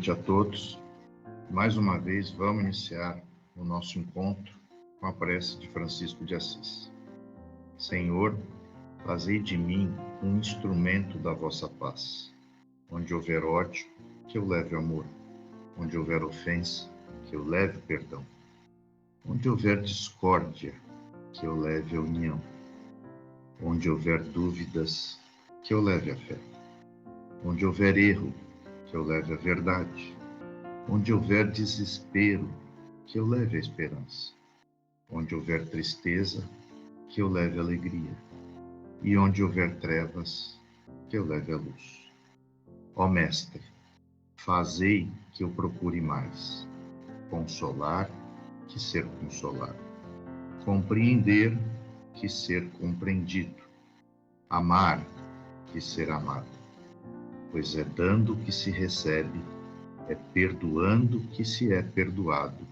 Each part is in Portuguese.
noite a todos. Mais uma vez vamos iniciar o nosso encontro com a prece de Francisco de Assis. Senhor, fazei de mim um instrumento da vossa paz. Onde houver ódio, que eu leve amor. Onde houver ofensa, que eu leve perdão. Onde houver discórdia, que eu leve a união. Onde houver dúvidas, que eu leve a fé. Onde houver erro, que eu leve a verdade. Onde houver desespero, que eu leve a esperança. Onde houver tristeza, que eu leve a alegria. E onde houver trevas, que eu leve a luz. Ó Mestre, fazei que eu procure mais consolar que ser consolado, compreender que ser compreendido, amar que ser amado, pois é dando que se recebe, é perdoando que se é perdoado,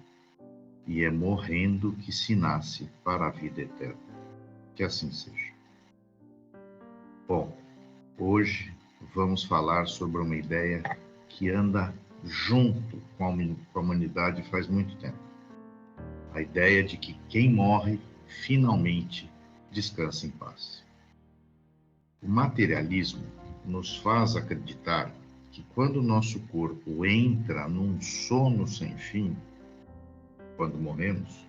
e é morrendo que se nasce para a vida eterna. Que assim seja. Bom, hoje vamos falar sobre uma ideia que anda junto com a humanidade faz muito tempo. A ideia de que quem morre finalmente descansa em paz. O materialismo nos faz acreditar que quando o nosso corpo entra num sono sem fim, quando morremos,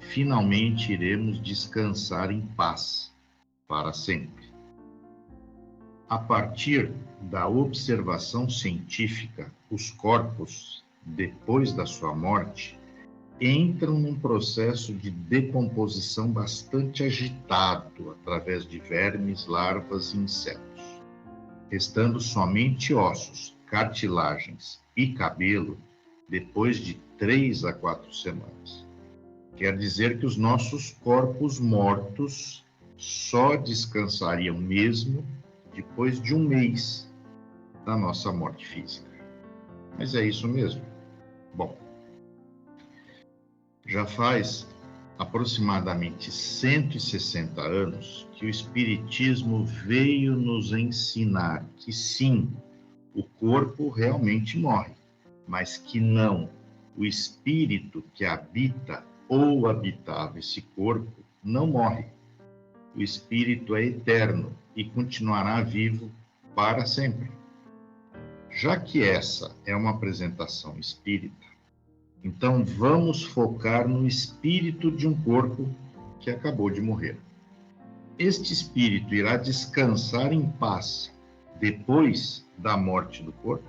finalmente iremos descansar em paz para sempre. A partir da observação científica, os corpos, depois da sua morte, entram num processo de decomposição bastante agitado através de vermes, larvas e insetos, restando somente ossos, cartilagens e cabelo depois de 3 a 4 semanas. Quer dizer que os nossos corpos mortos só descansariam mesmo depois de 1 mês da nossa morte física. Mas é isso mesmo? Bom, já faz aproximadamente 160 anos que o Espiritismo veio nos ensinar que sim, o corpo realmente morre, mas que não, o espírito que habita ou habitava esse corpo não morre. O espírito é eterno e continuará vivo para sempre. Já que essa é uma apresentação espírita, então vamos focar no espírito de um corpo que acabou de morrer. Este espírito irá descansar em paz depois da morte do corpo?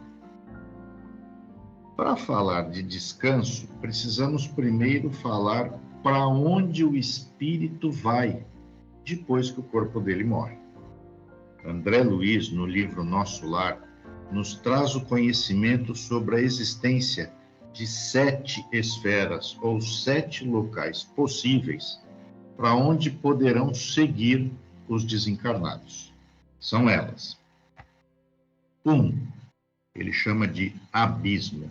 Para falar de descanso, precisamos primeiro falar para onde o espírito vai depois que o corpo dele morre. André Luiz, no livro Nosso Lar, nos traz o conhecimento sobre a existência de 7 esferas ou 7 locais possíveis para onde poderão seguir os desencarnados. São elas. 1, ele chama de abismo.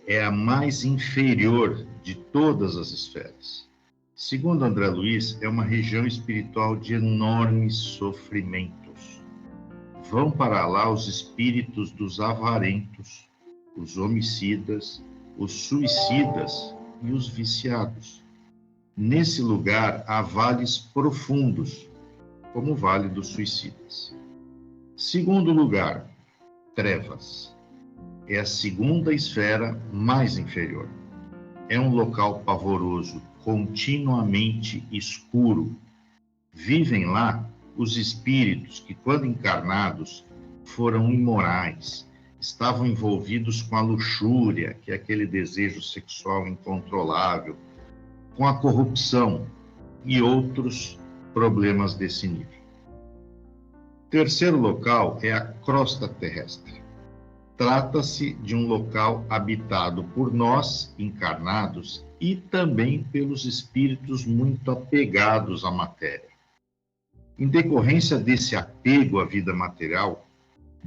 É a mais inferior de todas as esferas. Segundo André Luiz, é uma região espiritual de enormes sofrimentos. Vão para lá os espíritos dos avarentos, os homicidas, os suicidas e os viciados. Nesse lugar há vales profundos, como o Vale dos Suicidas. Segundo lugar, trevas. É a segunda esfera mais inferior. É um local pavoroso, continuamente escuro. Vivem lá os espíritos que, quando encarnados, foram imorais, estavam envolvidos com a luxúria, que é aquele desejo sexual incontrolável, com a corrupção e outros problemas desse nível. Terceiro local é a crosta terrestre. Trata-se de um local habitado por nós, encarnados, e também pelos espíritos muito apegados à matéria. Em decorrência desse apego à vida material,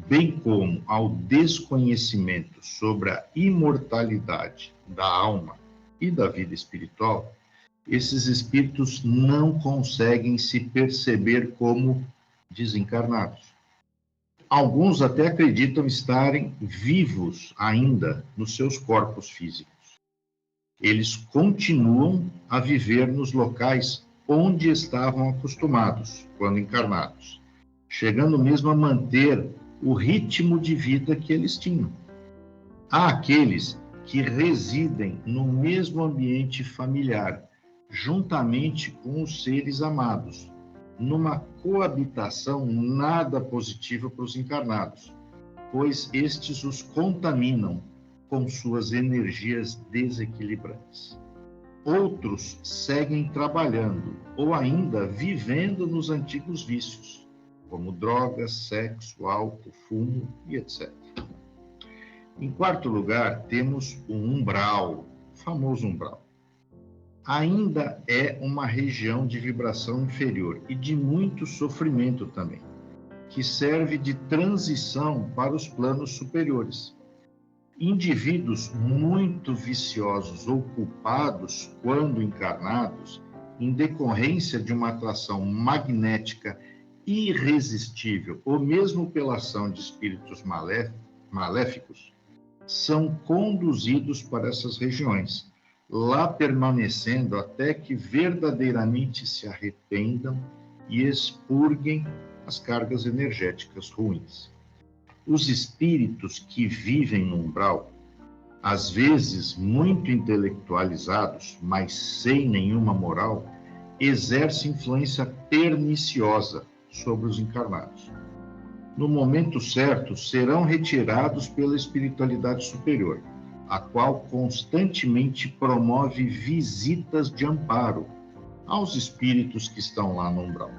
bem como ao desconhecimento sobre a imortalidade da alma e da vida espiritual, esses espíritos não conseguem se perceber como desencarnados. Alguns até acreditam estarem vivos ainda nos seus corpos físicos. Eles continuam a viver nos locais onde estavam acostumados, quando encarnados, chegando mesmo a manter o ritmo de vida que eles tinham. Há aqueles que residem no mesmo ambiente familiar, juntamente com os seres amados, numa coabitação nada positiva para os encarnados, pois estes os contaminam com suas energias desequilibrantes. Outros seguem trabalhando ou ainda vivendo nos antigos vícios, como drogas, sexo, álcool, fumo e etc. Em quarto lugar, temos o umbral, o famoso umbral. Ainda é uma região de vibração inferior e de muito sofrimento também, que serve de transição para os planos superiores. Indivíduos muito viciosos ou culpados, quando encarnados, em decorrência de uma atração magnética irresistível, ou mesmo pela ação de espíritos maléficos, são conduzidos para essas regiões, lá permanecendo até que verdadeiramente se arrependam e expurguem as cargas energéticas ruins. Os espíritos que vivem no umbral, às vezes muito intelectualizados, mas sem nenhuma moral, exercem influência perniciosa sobre os encarnados. No momento certo, serão retirados pela espiritualidade superior, a qual constantemente promove visitas de amparo aos espíritos que estão lá no umbral.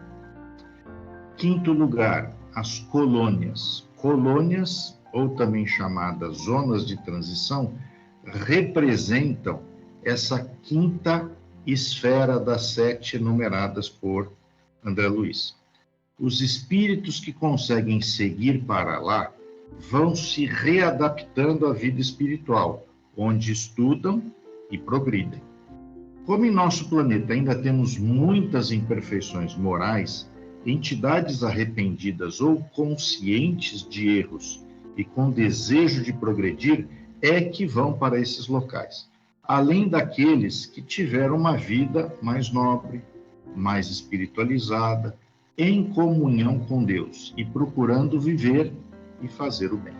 Quinto lugar, as colônias. Colônias, ou também chamadas zonas de transição, representam essa quinta esfera das 7 enumeradas por André Luiz. Os espíritos que conseguem seguir para lá vão se readaptando à vida espiritual, onde estudam e progridem. Como em nosso planeta ainda temos muitas imperfeições morais, entidades arrependidas ou conscientes de erros e com desejo de progredir é que vão para esses locais, além daqueles que tiveram uma vida mais nobre, mais espiritualizada, em comunhão com Deus e procurando viver e fazer o bem.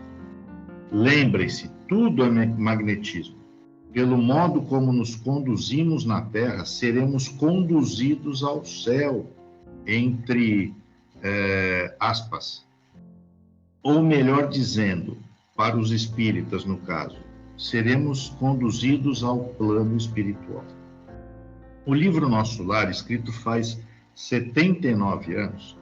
Lembre-se, tudo é magnetismo. Pelo modo como nos conduzimos na Terra, seremos conduzidos ao céu, entre aspas. Ou melhor dizendo, para os espíritas no caso, seremos conduzidos ao plano espiritual. O livro Nosso Lar, escrito faz 79 anos,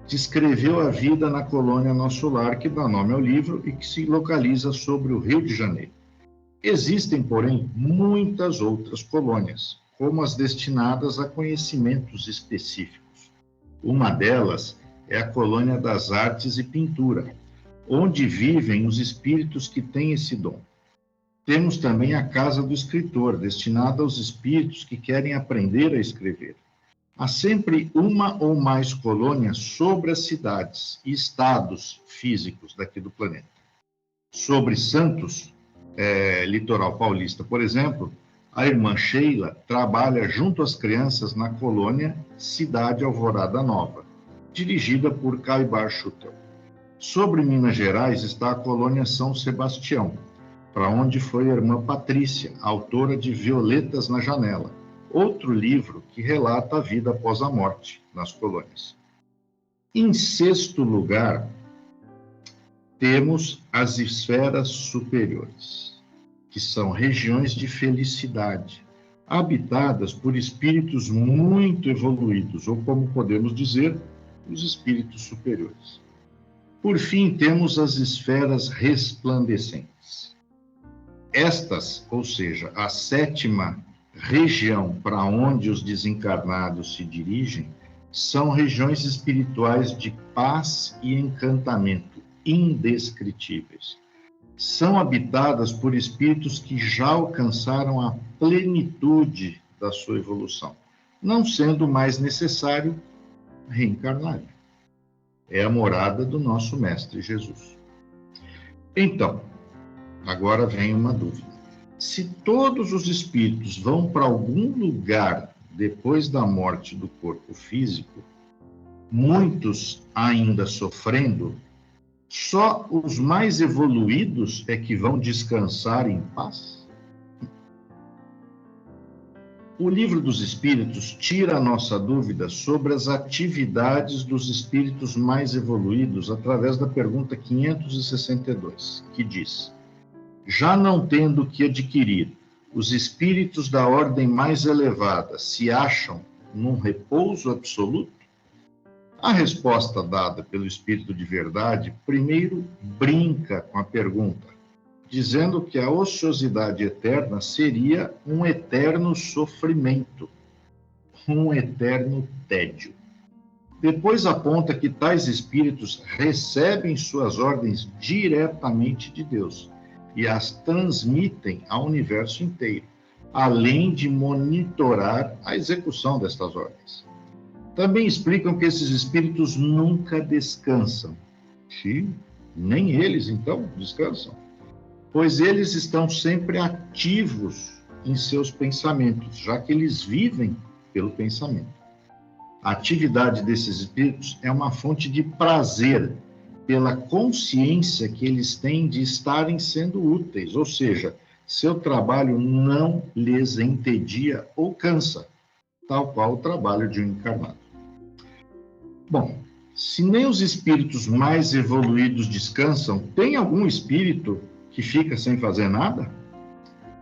descreveu a vida na colônia Nosso Lar, que dá nome ao livro e que se localiza sobre o Rio de Janeiro. Existem, porém, muitas outras colônias, como as destinadas a conhecimentos específicos. Uma delas é a colônia das artes e pintura, onde vivem os espíritos que têm esse dom. Temos também a Casa do Escritor, destinada aos espíritos que querem aprender a escrever. Há sempre uma ou mais colônias sobre as cidades e estados físicos daqui do planeta. Sobre Santos, litoral paulista, por exemplo, a irmã Sheila trabalha junto às crianças na colônia Cidade Alvorada Nova, dirigida por Caibar Schutel. Sobre Minas Gerais está a colônia São Sebastião, para onde foi a irmã Patrícia, autora de Violetas na Janela, outro livro que relata a vida após a morte nas colônias. Em sexto lugar, temos as esferas superiores, que são regiões de felicidade, habitadas por espíritos muito evoluídos, ou como podemos dizer, os espíritos superiores. Por fim, temos as esferas resplandecentes. Estas, ou seja, a sétima região para onde os desencarnados se dirigem, são regiões espirituais de paz e encantamento indescritíveis. São habitadas por espíritos que já alcançaram a plenitude da sua evolução, não sendo mais necessário reencarnar. É a morada do nosso Mestre Jesus. Então, agora vem uma dúvida. Se todos os espíritos vão para algum lugar depois da morte do corpo físico, muitos ainda sofrendo, só os mais evoluídos é que vão descansar em paz? O Livro dos Espíritos tira a nossa dúvida sobre as atividades dos espíritos mais evoluídos através da pergunta 562, que diz: já não tendo que adquirir, os espíritos da ordem mais elevada se acham num repouso absoluto? A resposta dada pelo Espírito de Verdade primeiro brinca com a pergunta, dizendo que a ociosidade eterna seria um eterno sofrimento, um eterno tédio. Depois aponta que tais espíritos recebem suas ordens diretamente de Deus e as transmitem ao universo inteiro, além de monitorar a execução destas ordens. Também explicam que esses espíritos nunca descansam. Sim, nem eles, então, descansam. Pois eles estão sempre ativos em seus pensamentos, já que eles vivem pelo pensamento. A atividade desses espíritos é uma fonte de prazer pela consciência que eles têm de estarem sendo úteis, ou seja, seu trabalho não lhes entedia ou cansa, tal qual o trabalho de um encarnado. Bom, se nem os espíritos mais evoluídos descansam, tem algum espírito que fica sem fazer nada?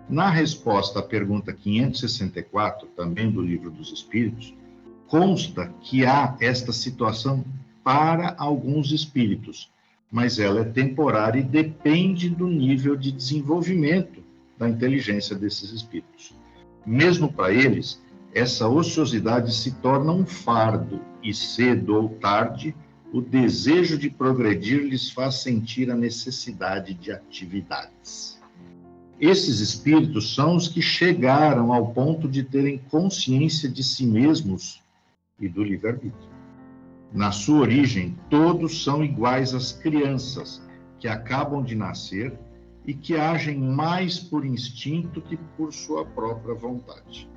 Na resposta à pergunta 564, também do Livro dos Espíritos, consta que há esta situação para alguns espíritos, mas ela é temporária e depende do nível de desenvolvimento da inteligência desses espíritos. Mesmo para eles, essa ociosidade se torna um fardo e cedo ou tarde o desejo de progredir lhes faz sentir a necessidade de atividades. Esses espíritos são os que chegaram ao ponto de terem consciência de si mesmos e do livre-arbítrio. Na sua origem, todos são iguais às crianças que acabam de nascer e que agem mais por instinto que por sua própria vontade.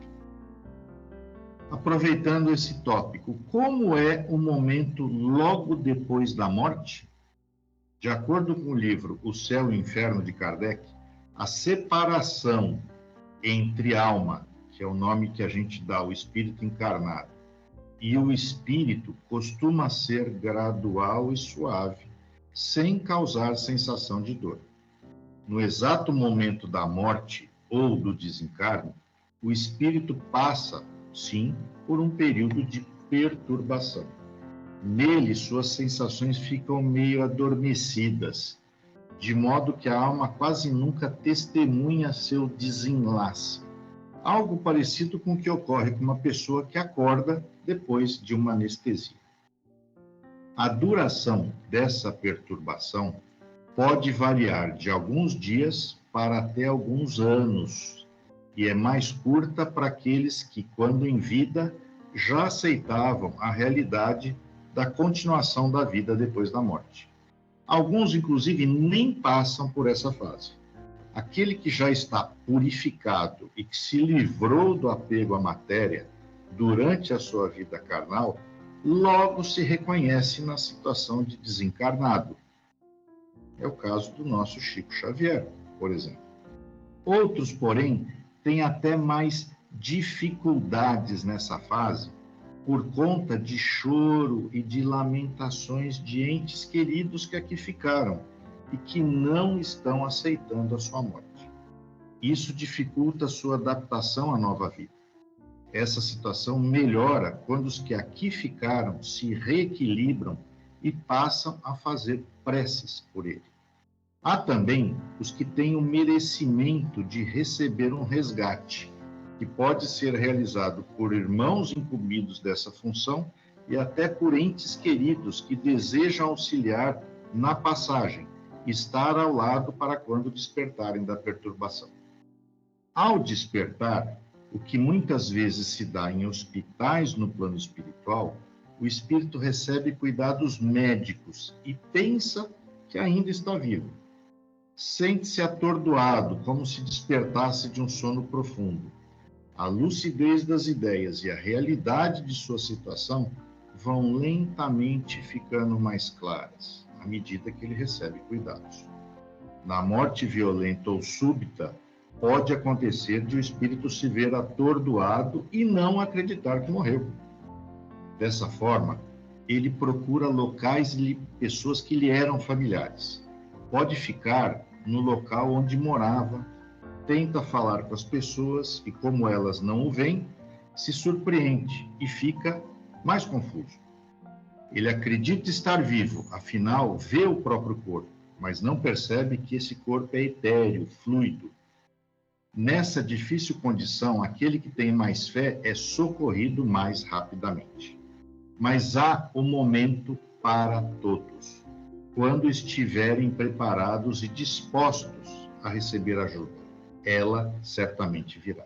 Aproveitando esse tópico, como é o momento logo depois da morte? De acordo com o livro O Céu e o Inferno de Kardec, a separação entre alma, que é o nome que a gente dá ao espírito encarnado, e o espírito costuma ser gradual e suave, sem causar sensação de dor. No exato momento da morte ou do desencarne, o espírito passa, sim, por um período de perturbação. Nele, suas sensações ficam meio adormecidas, de modo que a alma quase nunca testemunha seu desenlace. Algo parecido com o que ocorre com uma pessoa que acorda depois de uma anestesia. A duração dessa perturbação pode variar de alguns dias para até alguns anos, e é mais curta para aqueles que, quando em vida, já aceitavam a realidade da continuação da vida depois da morte. Alguns, inclusive, nem passam por essa fase. Aquele que já está purificado e que se livrou do apego à matéria durante a sua vida carnal, logo se reconhece na situação de desencarnado. É o caso do nosso Chico Xavier, por exemplo. Outros, porém, têm até mais dificuldades nessa fase por conta de choro e de lamentações de entes queridos que aqui ficaram e que não estão aceitando a sua morte. Isso dificulta a sua adaptação à nova vida. Essa situação melhora quando os que aqui ficaram se reequilibram e passam a fazer preces por ele. Há também os que têm o merecimento de receber um resgate, que pode ser realizado por irmãos incumbidos dessa função e até por entes queridos que desejam auxiliar na passagem, estar ao lado para quando despertarem da perturbação. Ao despertar, o que muitas vezes se dá em hospitais no plano espiritual, o espírito recebe cuidados médicos e pensa que ainda está vivo. Sente-se atordoado, como se despertasse de um sono profundo. A lucidez das ideias e a realidade de sua situação vão lentamente ficando mais claras, à medida que ele recebe cuidados. Na morte violenta ou súbita, pode acontecer de o espírito se ver atordoado e não acreditar que morreu. Dessa forma, ele procura locais e pessoas que lhe eram familiares. Pode ficar no local onde morava, tenta falar com as pessoas e, como elas não o veem, se surpreende e fica mais confuso. Ele acredita estar vivo, afinal, vê o próprio corpo, mas não percebe que esse corpo é etéreo, fluido. Nessa difícil condição, aquele que tem mais fé é socorrido mais rapidamente. Mas há um momento para todos, quando estiverem preparados e dispostos a receber ajuda. Ela certamente virá.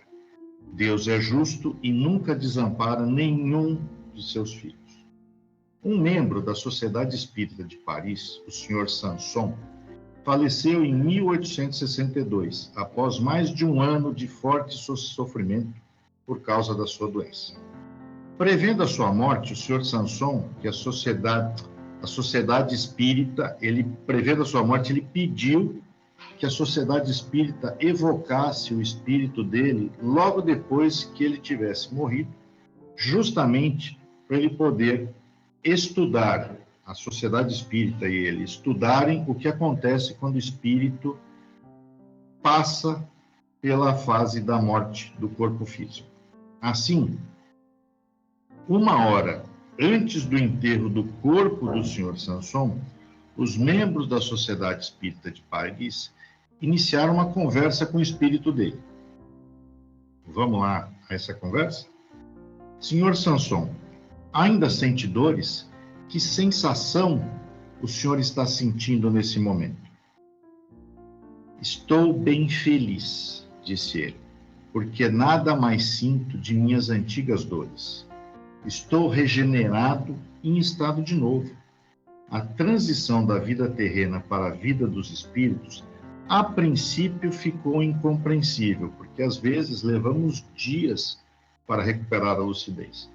Deus é justo e nunca desampara nenhum de seus filhos. Um membro da Sociedade Espírita de Paris, o Sr. Sanson, faleceu em 1862, após mais de um ano de forte sofrimento por causa da sua doença. Prevendo a sua morte, o Sr. Sanson, que a Sociedade Espírita, prevendo a sua morte, ele pediu que a Sociedade Espírita evocasse o espírito dele logo depois que ele tivesse morrido, justamente para ele poder estudar, a Sociedade Espírita e ele estudarem o que acontece quando o espírito passa pela fase da morte do corpo físico. Assim, 1 hora antes do enterro do corpo do Sr. Sanson, os membros da Sociedade Espírita de Paris iniciaram uma conversa com o espírito dele. Vamos lá a essa conversa? Sr. Sanson, ainda sente dores? Que sensação o senhor está sentindo nesse momento? Estou bem feliz, disse ele, porque nada mais sinto de minhas antigas dores. Estou regenerado em estado de novo. A transição da vida terrena para a vida dos espíritos, a princípio ficou incompreensível, porque às vezes levamos dias para recuperar a lucidez.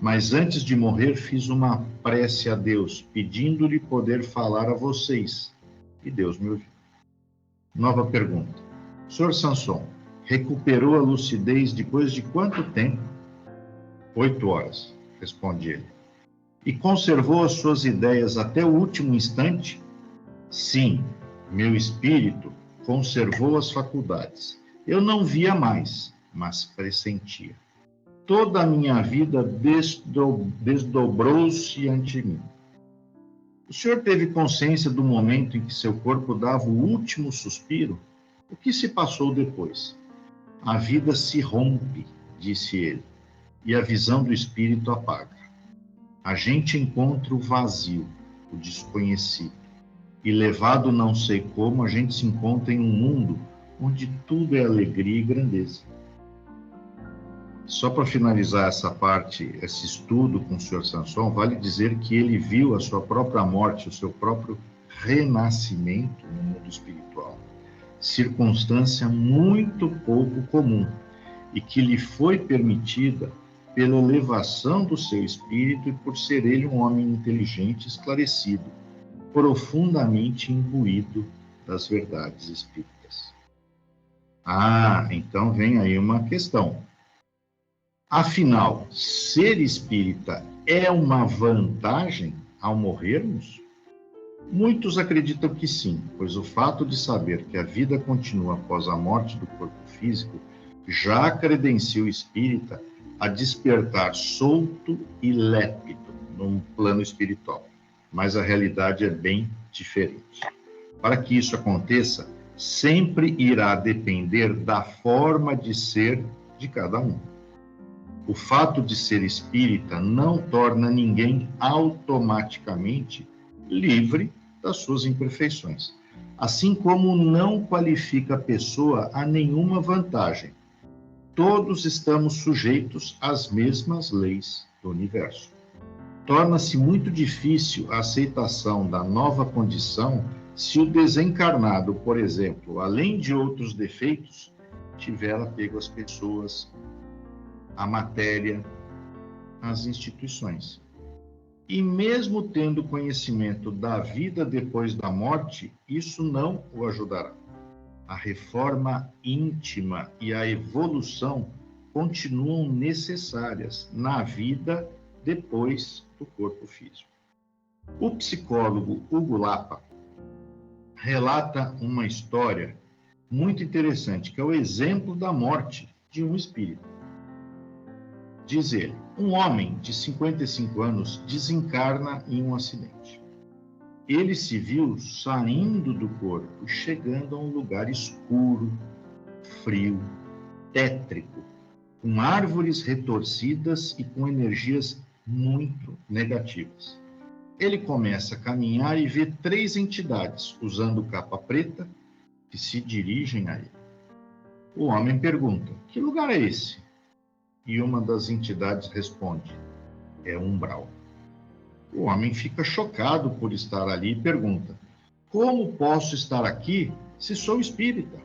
Mas antes de morrer, fiz uma prece a Deus, pedindo-lhe poder falar a vocês. E Deus me ouviu. Nova pergunta. Sr. Sanson, recuperou a lucidez depois de quanto tempo? 8 horas, responde ele. E conservou as suas ideias até o último instante? Sim, meu espírito conservou as faculdades. Eu não via mais, mas pressentia. Toda a minha vida desdobrou-se ante mim. O senhor teve consciência do momento em que seu corpo dava o último suspiro? O que se passou depois? A vida se rompe, disse ele, e a visão do espírito apaga. A gente encontra o vazio, o desconhecido, e levado não sei como, a gente se encontra em um mundo onde tudo é alegria e grandeza. Só para finalizar essa parte, esse estudo com o Sr. Sanson, vale dizer que ele viu a sua própria morte, o seu próprio renascimento no mundo espiritual, circunstância muito pouco comum e que lhe foi permitida pela elevação do seu espírito e por ser ele um homem inteligente, esclarecido, profundamente imbuído das verdades espíritas. Então vem aí uma questão. Afinal, ser espírita é uma vantagem ao morrermos? Muitos acreditam que sim, pois o fato de saber que a vida continua após a morte do corpo físico já credencia o espírita a despertar solto e lépido num plano espiritual. Mas a realidade é bem diferente. Para que isso aconteça, sempre irá depender da forma de ser de cada um. O fato de ser espírita não torna ninguém automaticamente livre das suas imperfeições, assim como não qualifica a pessoa a nenhuma vantagem. Todos estamos sujeitos às mesmas leis do universo. Torna-se muito difícil a aceitação da nova condição se o desencarnado, por exemplo, além de outros defeitos, tiver apego às pessoas, à matéria, às instituições. E mesmo tendo conhecimento da vida depois da morte, isso não o ajudará. A reforma íntima e a evolução continuam necessárias na vida depois do corpo físico. O psicólogo Hugo Lapa relata uma história muito interessante, que é o exemplo da morte de um espírito. Diz ele, um homem de 55 anos desencarna em um acidente. Ele se viu saindo do corpo, chegando a um lugar escuro, frio, tétrico, com árvores retorcidas e com energias muito negativas. Ele começa a caminhar e vê 3 entidades, usando capa preta, que se dirigem a ele. O homem pergunta, que lugar é esse? E uma das entidades responde, é um umbral. O homem fica chocado por estar ali e pergunta, como posso estar aqui se sou espírita?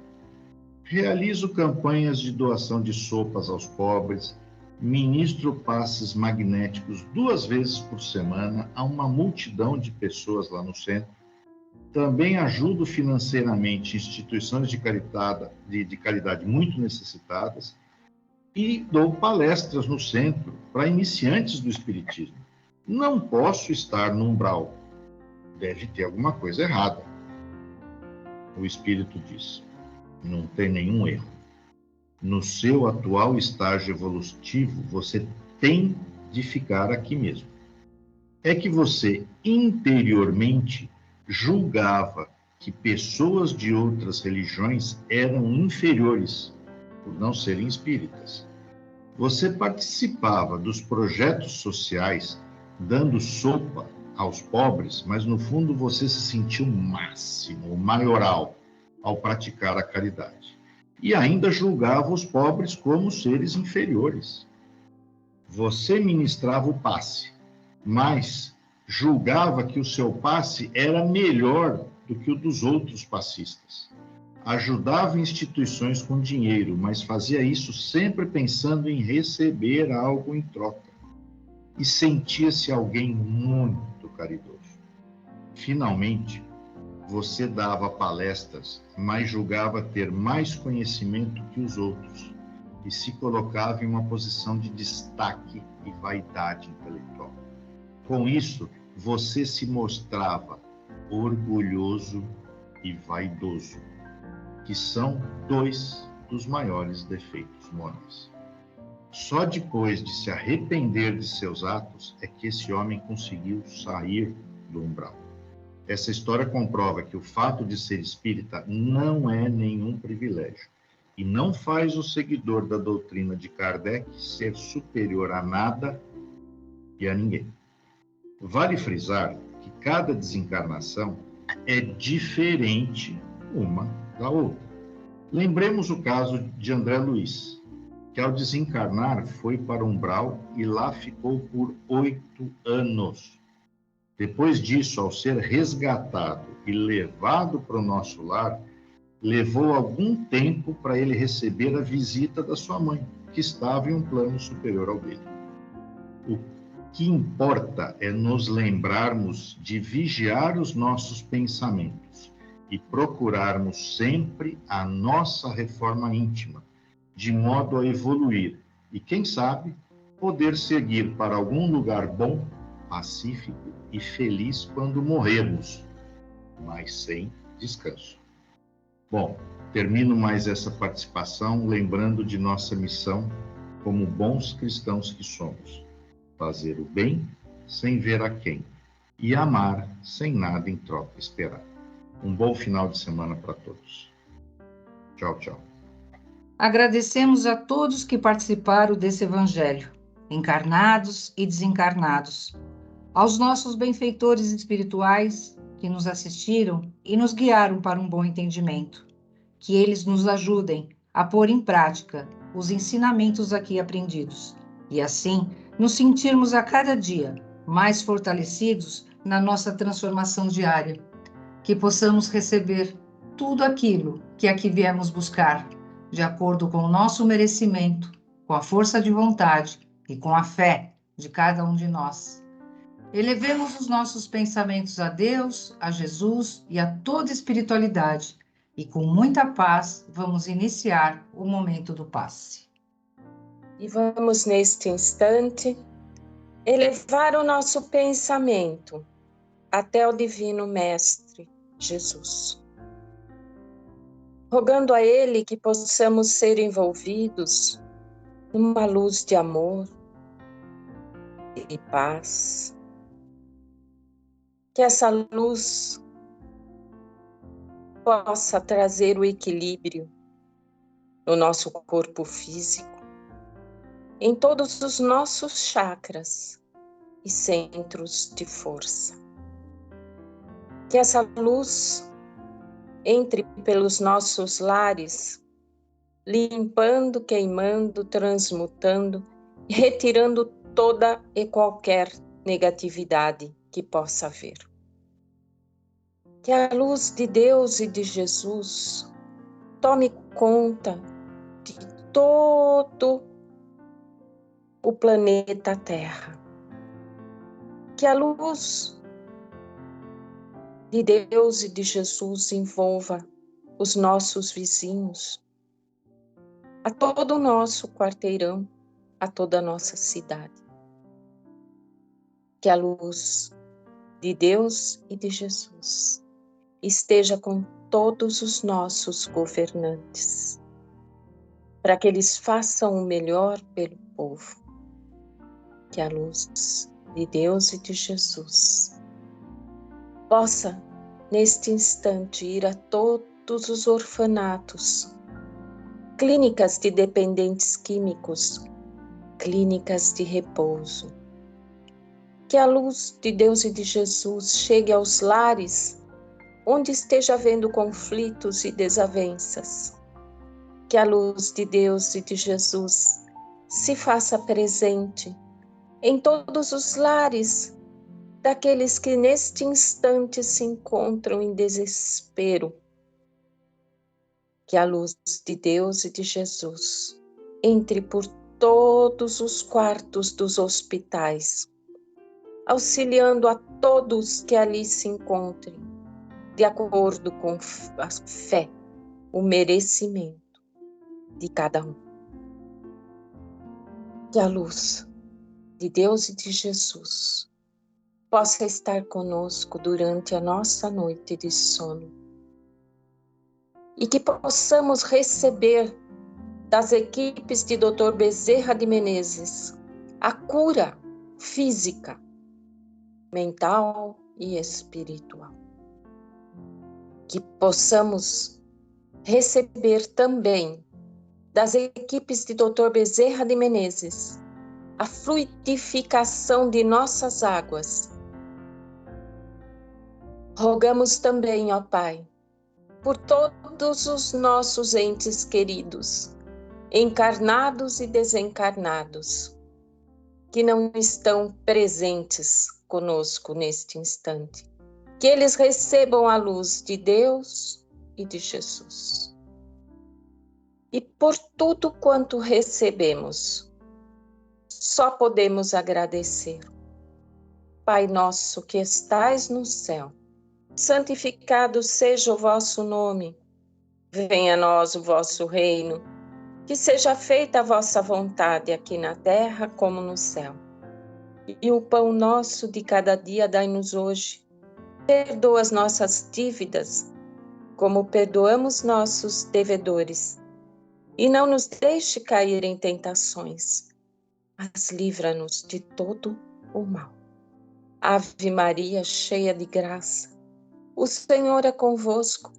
Realizo campanhas de doação de sopas aos pobres, ministro passes magnéticos 2 vezes por semana a uma multidão de pessoas lá no centro. Também ajudo financeiramente instituições de caridade muito necessitadas e dou palestras no centro para iniciantes do espiritismo. Não posso estar no umbral. Deve ter alguma coisa errada. O espírito diz, não tem nenhum erro. No seu atual estágio evolutivo, você tem de ficar aqui mesmo. É que você interiormente julgava que pessoas de outras religiões eram inferiores por não serem espíritas. Você participava dos projetos sociais, dando sopa aos pobres, mas no fundo você se sentiu o máximo, o maioral, ao praticar a caridade. E ainda julgava os pobres como seres inferiores. Você ministrava o passe, mas julgava que o seu passe era melhor do que o dos outros passistas. Ajudava instituições com dinheiro, mas fazia isso sempre pensando em receber algo em troca. E sentia-se alguém muito caridoso. Finalmente, você dava palestras, mas julgava ter mais conhecimento que os outros e se colocava em uma posição de destaque e vaidade intelectual. Com isso, você se mostrava orgulhoso e vaidoso, que são 2 dos maiores defeitos morais. Só depois de se arrepender de seus atos é que esse homem conseguiu sair do umbral. Essa história comprova que o fato de ser espírita não é nenhum privilégio e não faz o seguidor da doutrina de Kardec ser superior a nada e a ninguém. Vale frisar que cada desencarnação é diferente uma da outra. Lembremos o caso de André Luiz, que ao desencarnar foi para o umbral e lá ficou por 8 anos. Depois disso, ao ser resgatado e levado para o nosso lar, levou algum tempo para ele receber a visita da sua mãe, que estava em um plano superior ao dele. O que importa é nos lembrarmos de vigiar os nossos pensamentos e procurarmos sempre a nossa reforma íntima, de modo a evoluir e, quem sabe, poder seguir para algum lugar bom, pacífico e feliz quando morrermos, mas sem descanso. Bom, termino mais essa participação lembrando de nossa missão como bons cristãos que somos: fazer o bem sem ver a quem e amar sem nada em troca esperar. Um bom final de semana para todos. Tchau, tchau. Agradecemos a todos que participaram desse evangelho, encarnados e desencarnados, aos nossos benfeitores espirituais que nos assistiram e nos guiaram para um bom entendimento. Que eles nos ajudem a pôr em prática os ensinamentos aqui aprendidos e assim nos sentirmos a cada dia mais fortalecidos na nossa transformação diária, que possamos receber tudo aquilo que aqui viemos buscar, de acordo com o nosso merecimento, com a força de vontade e com a fé de cada um de nós. Elevemos os nossos pensamentos a Deus, a Jesus e a toda espiritualidade, e com muita paz vamos iniciar o momento do passe. E vamos, neste instante, elevar o nosso pensamento até o Divino Mestre Jesus, rogando a Ele que possamos ser envolvidos numa luz de amor e paz, que essa luz possa trazer o equilíbrio no nosso corpo físico, em todos os nossos chakras e centros de força. Que essa luz entre pelos nossos lares, limpando, queimando, transmutando e retirando toda e qualquer negatividade que possa haver. Que a luz de Deus e de Jesus tome conta de todo o planeta Terra. Que a luz de Deus e de Jesus envolva os nossos vizinhos, a todo o nosso quarteirão, a toda a nossa cidade. Que a luz de Deus e de Jesus esteja com todos os nossos governantes, para que eles façam o melhor pelo povo. Que a luz de Deus e de Jesus possa, neste instante, ir a todos os orfanatos, clínicas de dependentes químicos, clínicas de repouso. Que a luz de Deus e de Jesus chegue aos lares onde esteja havendo conflitos e desavenças. Que a luz de Deus e de Jesus se faça presente em todos os lares daqueles que neste instante se encontram em desespero. Que a luz de Deus e de Jesus entre por todos os quartos dos hospitais, auxiliando a todos que ali se encontrem, de acordo com a fé, o merecimento de cada um. Que a luz de Deus e de Jesus possa estar conosco durante a nossa noite de sono e que possamos receber das equipes de Dr. Bezerra de Menezes a cura física, mental e espiritual. Que possamos receber também das equipes de Dr. Bezerra de Menezes a fluidificação de nossas águas. Rogamos também, ó Pai, por todos os nossos entes queridos, encarnados e desencarnados, que não estão presentes conosco neste instante, que eles recebam a luz de Deus e de Jesus. E por tudo quanto recebemos, só podemos agradecer. Pai nosso que estais no céu, santificado seja o vosso nome. Venha a nós o vosso reino. Que seja feita a vossa vontade aqui na terra como no céu. E o pão nosso de cada dia dai-nos hoje. Perdoa as nossas dívidas, como perdoamos nossos devedores. E não nos deixe cair em tentações, mas livra-nos de todo o mal. Ave Maria, cheia de graça, o Senhor é convosco.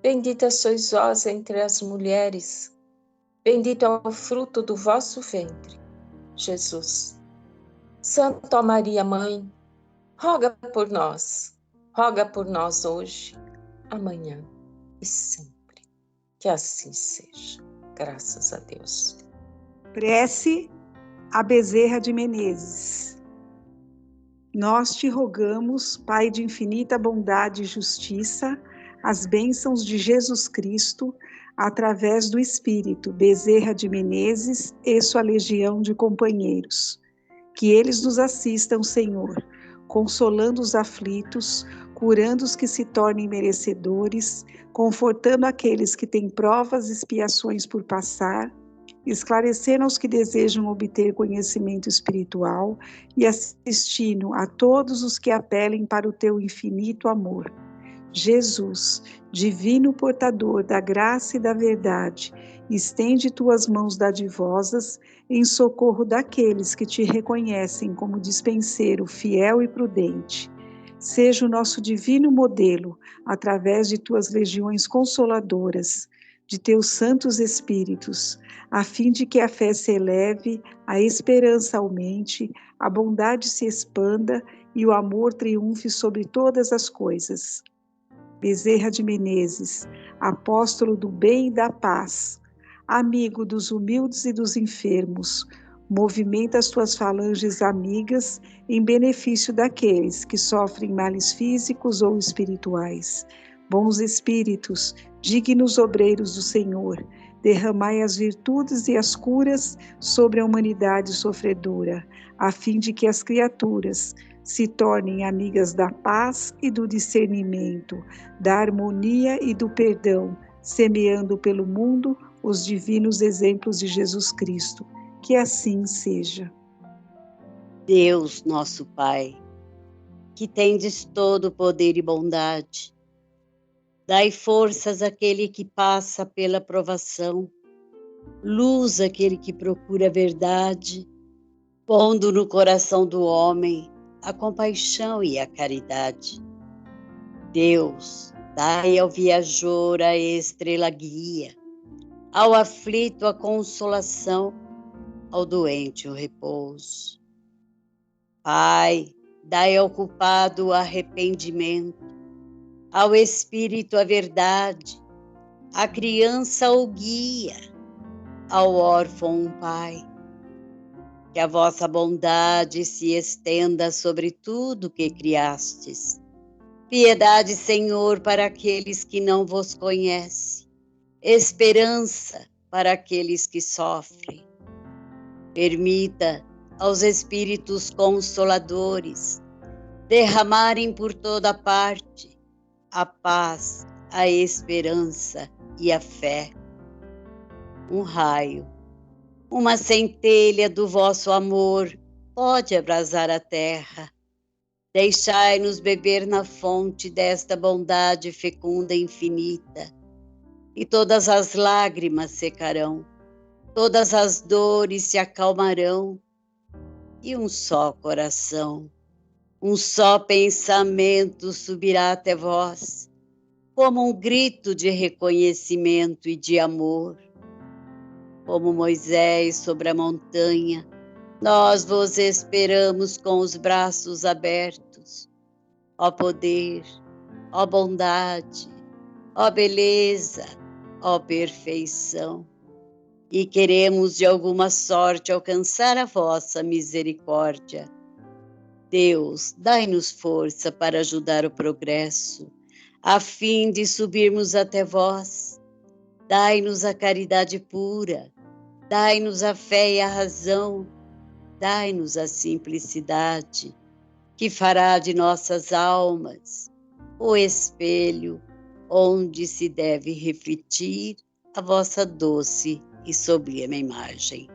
Bendita sois vós entre as mulheres. Bendito é o fruto do vosso ventre, Jesus. Santa Maria, Mãe, roga por nós hoje, amanhã e sempre. Que assim seja. Graças a Deus. Prece a Bezerra de Menezes. Nós te rogamos, Pai de infinita bondade e justiça, as bênçãos de Jesus Cristo, através do Espírito Bezerra de Menezes e sua legião de companheiros. Que eles nos assistam, Senhor, consolando os aflitos, curando os que se tornem merecedores, confortando aqueles que têm provas e expiações por passar, esclarecendo aos que desejam obter conhecimento espiritual e assistindo a todos os que apelem para o teu infinito amor. Jesus, divino portador da graça e da verdade, estende tuas mãos dadivosas em socorro daqueles que te reconhecem como dispenseiro fiel e prudente. Seja o nosso divino modelo, através de tuas legiões consoladoras, de teus santos espíritos, a fim de que a fé se eleve, a esperança aumente, a bondade se expanda e o amor triunfe sobre todas as coisas. Bezerra de Menezes, apóstolo do bem e da paz, amigo dos humildes e dos enfermos, movimenta as tuas falanges amigas em benefício daqueles que sofrem males físicos ou espirituais. Bons espíritos, dignos obreiros do Senhor, derramai as virtudes e as curas sobre a humanidade sofredora, a fim de que as criaturas se tornem amigas da paz e do discernimento, da harmonia e do perdão, semeando pelo mundo os divinos exemplos de Jesus Cristo. Que assim seja. Deus, nosso Pai, que tendes todo o poder e bondade, dai forças àquele que passa pela provação, luz àquele que procura a verdade, pondo no coração do homem a compaixão e a caridade. Deus, dai ao viajor a estrela guia, ao aflito a consolação, ao doente o repouso. Pai, dai ao culpado o arrependimento, ao espírito a verdade, à criança o guia, ao órfão um pai. Que a vossa bondade se estenda sobre tudo que criastes. Piedade, Senhor, para aqueles que não vos conhecem. Esperança para aqueles que sofrem. Permita aos espíritos consoladores derramarem por toda parte a paz, a esperança e a fé. Um raio, uma centelha do vosso amor pode abrasar a terra. Deixai-nos beber na fonte desta bondade fecunda e infinita, e todas as lágrimas secarão, todas as dores se acalmarão, e um só coração, um só pensamento subirá até vós, como um grito de reconhecimento e de amor. Como Moisés sobre a montanha, nós vos esperamos com os braços abertos. Ó poder, ó bondade, ó beleza, ó perfeição. E queremos de alguma sorte alcançar a vossa misericórdia. Deus, dai-nos força para ajudar o progresso, a fim de subirmos até vós. Dai-nos a caridade pura, dai-nos a fé e a razão, dai-nos a simplicidade, que fará de nossas almas o espelho onde se deve refletir a vossa doce e sublime imagem.